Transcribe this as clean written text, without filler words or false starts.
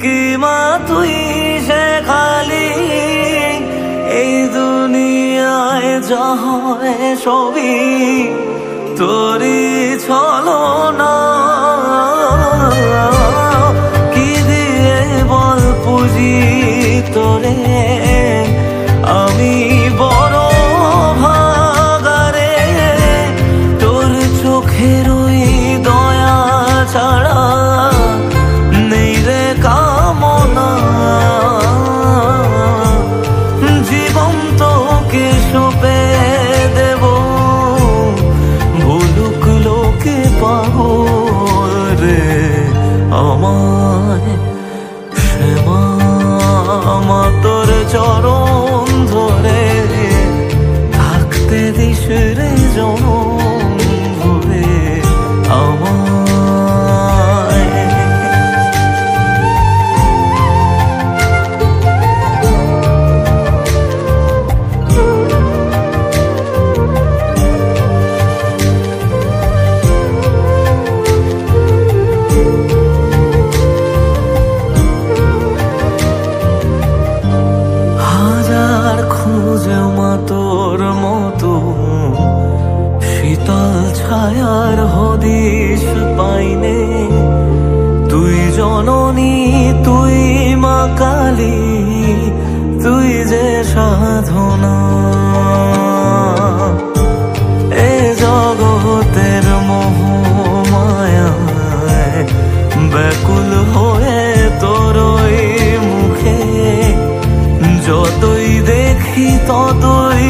কি মা তুই সে খালি এই দুনিয়ায় যা হয় সবই তোরই ছলনা। কি দিয়ে বল পুজি তোরে আমি বড় ভাগারে, তোর চোখের ওই দয়া ছাড়া নেই রে কামনা। জীবন তোকে সঁপে দেব, ভুলুক লোকে পাগল রে আমায় শ্যামা মা তোর চরণ ধরে থাকতে দিস রে জনম ভরে আমায়। তোর মতো শীতল ছায়ার হদিশ পাইনে, তুই জননী তুই মা কালী তুই যে সাধনা। এ জগতের মোহ মায়ায় ব্যাকুল হয়ে তোর মুখে যতই দেখি ততই